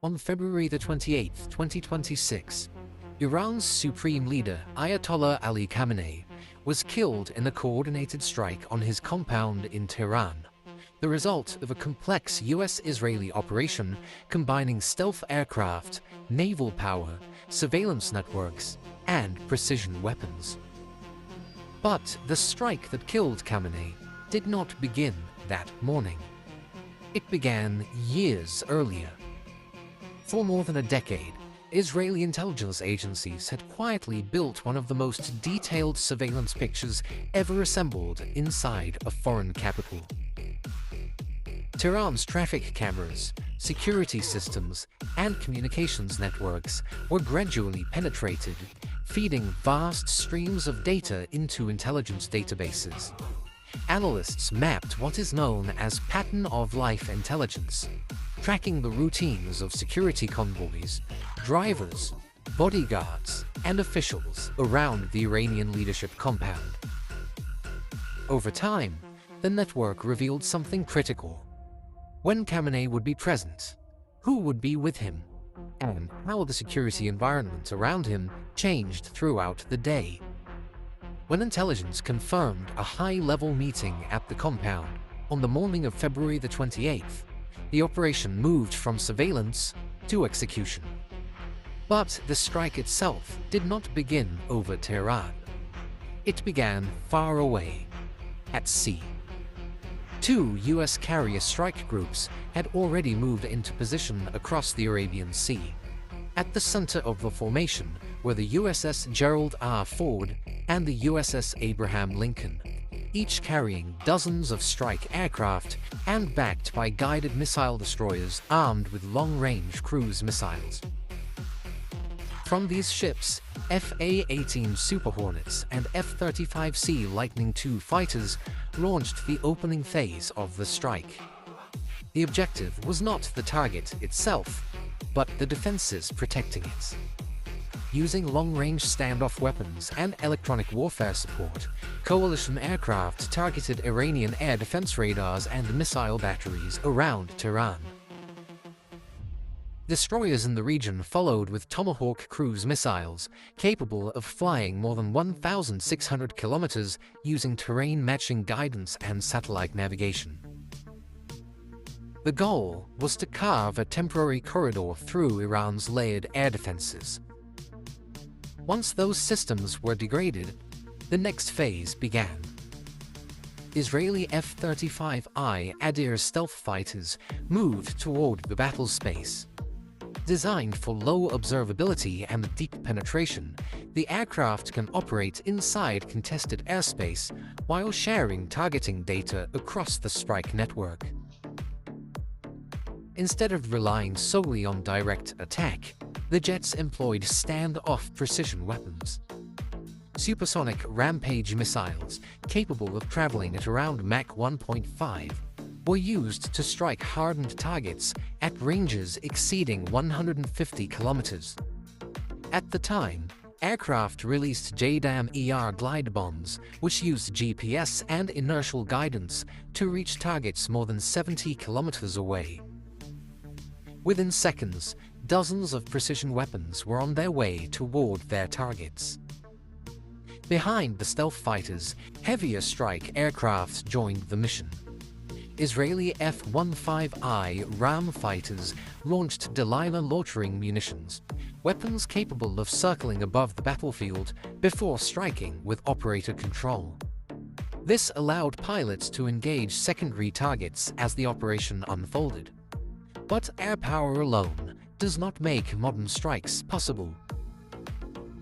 On February the 28th, 2026, Iran's supreme leader, Ayatollah Ali Khamenei, was killed in a coordinated strike on his compound in Tehran, the result of a complex US-Israeli operation combining stealth aircraft, naval power, surveillance networks, and precision weapons. But the strike that killed Khamenei did not begin that morning. It began years earlier. For more than a decade, Israeli intelligence agencies had quietly built one of the most detailed surveillance pictures ever assembled inside a foreign capital. Tehran's traffic cameras, security systems, and communications networks were gradually penetrated, feeding vast streams of data into intelligence databases. Analysts mapped what is known as pattern-of-life intelligence, tracking the routines of security convoys, drivers, bodyguards, and officials around the Iranian leadership compound. Over time, the network revealed something critical: when Khamenei would be present, who would be with him, and how the security environment around him changed throughout the day. When intelligence confirmed a high-level meeting at the compound on the morning of February the 28th, the operation moved from surveillance to execution. But the strike itself did not begin over Tehran. It began far away, at sea. Two US carrier strike groups had already moved into position across the Arabian Sea. At the center of the formation were the USS Gerald R. Ford and the USS Abraham Lincoln, each carrying dozens of strike aircraft and backed by guided missile destroyers armed with long-range cruise missiles. From these ships, F/A-18 Super Hornets and F-35C Lightning II fighters launched the opening phase of the strike. The objective was not the target itself, but the defenses protecting it. Using long-range standoff weapons and electronic warfare support, coalition aircraft targeted Iranian air defense radars and missile batteries around Tehran. Destroyers in the region followed with Tomahawk cruise missiles, capable of flying more than 1,600 kilometers using terrain-matching guidance and satellite navigation. The goal was to carve a temporary corridor through Iran's layered air defenses. Once those systems were degraded, the next phase began. Israeli F-35I Adir stealth fighters moved toward the battle space. Designed for low observability and deep penetration, the aircraft can operate inside contested airspace while sharing targeting data across the strike network. Instead of relying solely on direct attack, the jets employed stand-off precision weapons. Supersonic Rampage missiles, capable of traveling at around Mach 1.5, were used to strike hardened targets at ranges exceeding 150 kilometers. At the time, aircraft released JDAM-ER glide bombs, which used GPS and inertial guidance to reach targets more than 70 kilometers away. Within seconds, dozens of precision weapons were on their way toward their targets. Behind the stealth fighters, heavier strike aircraft joined the mission. Israeli F-15I Ram fighters launched Delilah loitering munitions, weapons capable of circling above the battlefield before striking with operator control. This allowed pilots to engage secondary targets as the operation unfolded. But air power alone does not make modern strikes possible.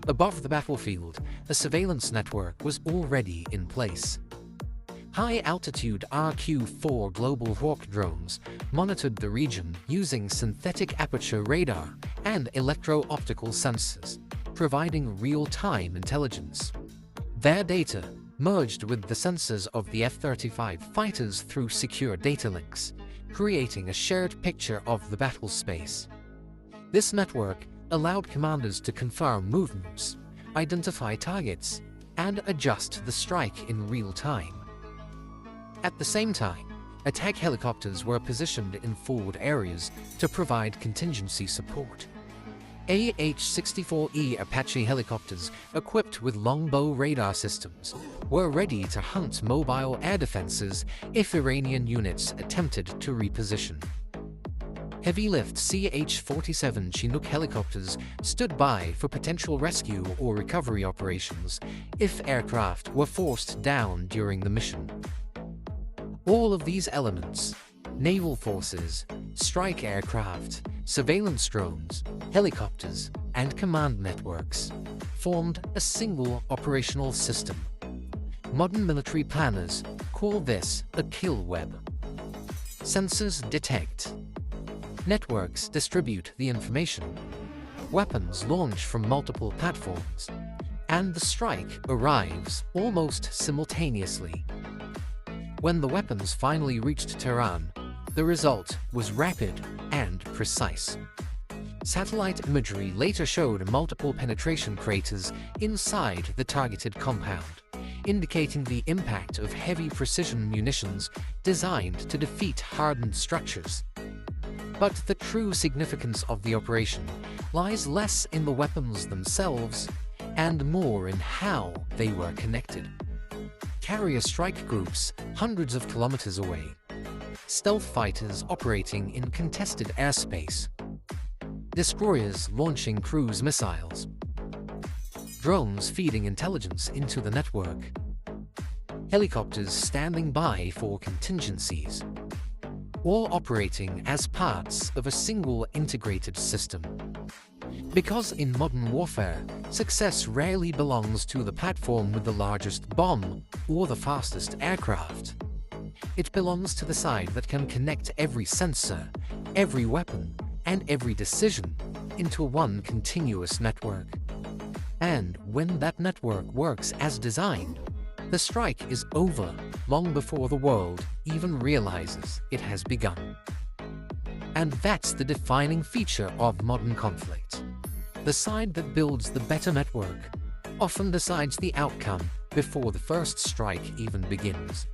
Above the battlefield, a surveillance network was already in place. High-altitude RQ-4 Global Hawk drones monitored the region using synthetic aperture radar and electro-optical sensors, providing real-time intelligence. Their data merged with the sensors of the F-35 fighters through secure data links, creating a shared picture of the battle space. This network allowed commanders to confirm movements, identify targets, and adjust the strike in real time. At the same time, Attack helicopters were positioned in forward areas to provide contingency support. AH-64E Apache helicopters, equipped with longbow radar systems, were ready to hunt mobile air defenses if Iranian units attempted to reposition. Heavy-lift CH-47 Chinook helicopters stood by for potential rescue or recovery operations if aircraft were forced down during the mission. All of these elements, naval forces, strike aircraft, surveillance drones, helicopters, and command networks, formed a single operational system. Modern military planners call this a kill web. Sensors detect. Networks distribute the information. Weapons launch from multiple platforms. And the strike arrives almost simultaneously. When the weapons finally reached Tehran, the result was rapid and precise. Satellite imagery later showed multiple penetration craters inside the targeted compound, indicating the impact of heavy precision munitions designed to defeat hardened structures. But the true significance of the operation lies less in the weapons themselves and more in how they were connected. Carrier strike groups hundreds of kilometers away, stealth fighters operating in contested airspace, destroyers launching cruise missiles, drones feeding intelligence into the network, helicopters standing by for contingencies, all operating as parts of a single integrated system. Because in modern warfare, success rarely belongs to the platform with the largest bomb or the fastest aircraft. It belongs to the side that can connect every sensor, every weapon, and every decision into one continuous network. And when that network works as designed, the strike is over long before the world even realizes it has begun. And that's the defining feature of modern conflict. The side that builds the better network often decides the outcome before the first strike even begins.